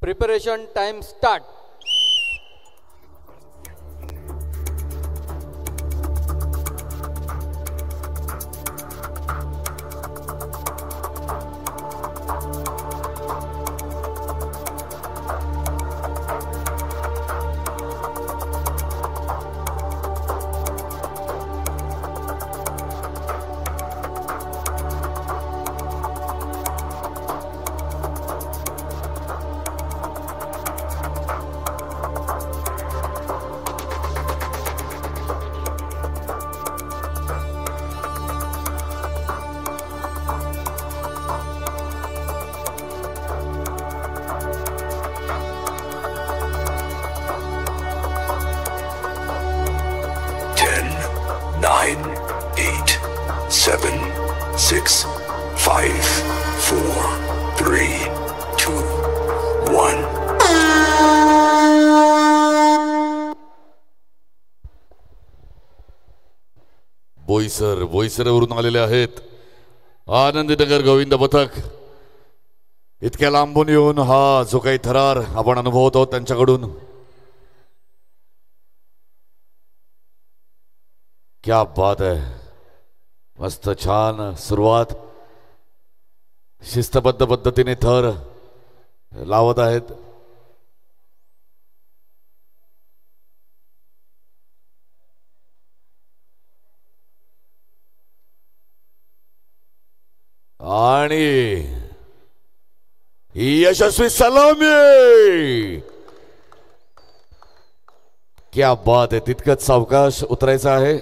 Preparation time start. बोईसरवरून आलेले आहेत आनंदीनगर गोविंद पथक. इतक्या लांबून येऊन हा जो काही थरार आपण अनुभवतो त्यांच्याकडून क्या बात आहे. मस्त छान सुरुवात, शिस्तबद्ध पद्धतीने थर लावत आहेत. आणि यशस्वी सलामी. क्या बात आहे. तितकंच सावकाश उतरायचं आहे.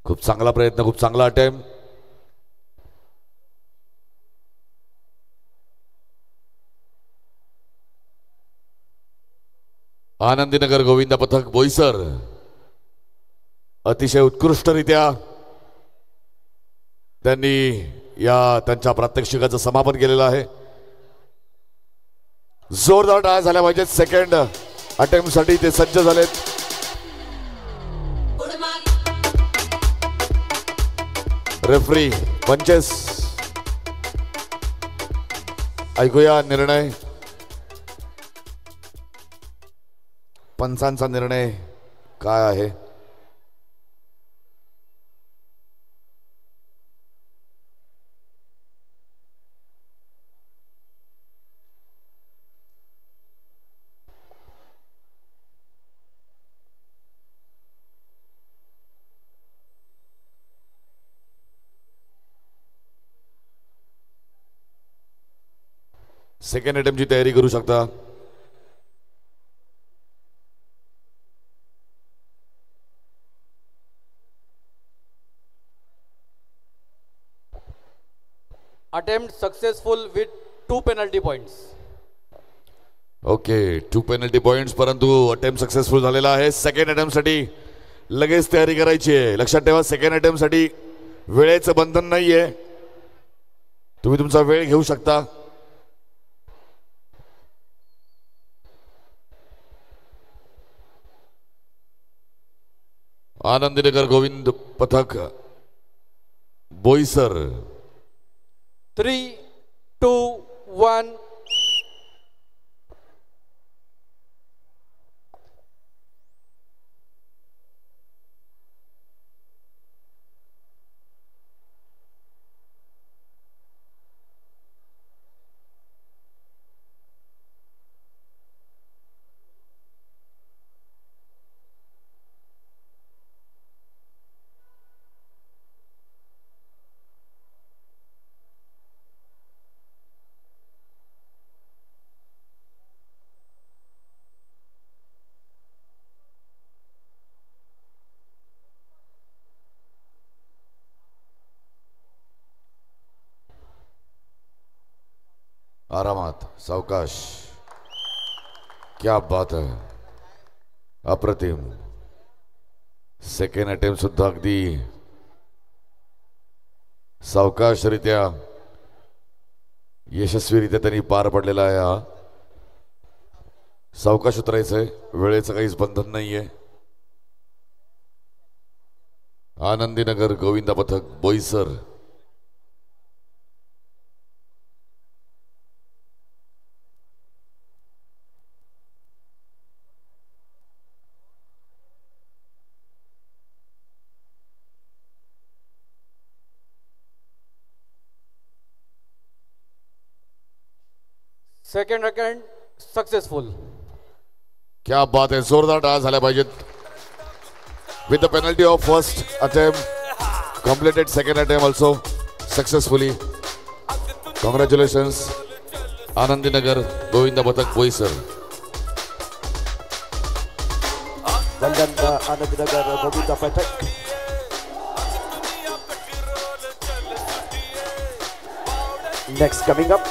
खूप चांगला प्रयत्न, खूप चांगला अटेम्प्ट. आनंदीनगर गोविंद पथक बोईसर अतिशय उत्कृष्टरित्या त्यांनी या त्यांच्या प्रात्यक्षिकाचं समापन केलेलं आहे. जोरदार टाळ्या झाल्या पाहिजेत. सेकंड अटेम्प्ट साठी ते सज्ज झालेत. रेफरी पंचेस ऐकूया निर्णय. पंचांचा निर्णय काय आहे? सेकंड अटेम्प्टची तयारी करू शकता. Attempt successful with 2 penalty points. Okay, 2 penalty points, परंतु अटेम्प्ट सक्सेसफुल झालेला आहे. सेकंड अटेम्प्ट साठी लगेच तयारी करायची आहे. लक्षात ठेवा, सेकंड अटेम्प्ट साठी वेळेचं बंधन नाहीये. तुम्ही तुमचा वेळ घेऊ शकता. आनंदीनगर गोविंद पथक बोईसर. 3, 2, 1. आरामात, सावकाश. क्या बात है, अप्रतिम. सेकंड अटेम्प्ट सुद्धा अगदी सावकाशरित्या यशस्वीरित्या त्यांनी पार पडलेला आहे. हा सावकाश उतरायचंय, वेळेचं काहीच बंधन नाहीये. आनंदीनगर गोविंद पथक बोईसर Second attempt successful. क्या बात आहे, जोरदार टाळ्या झाल्या पाहिजेत. With the penalty of first attempt, completed second attempt also successfully. Congratulations, Anandinagar, Govinda Batak Boisar. Well done, Anandinagar, Govinda Batak. Next coming up,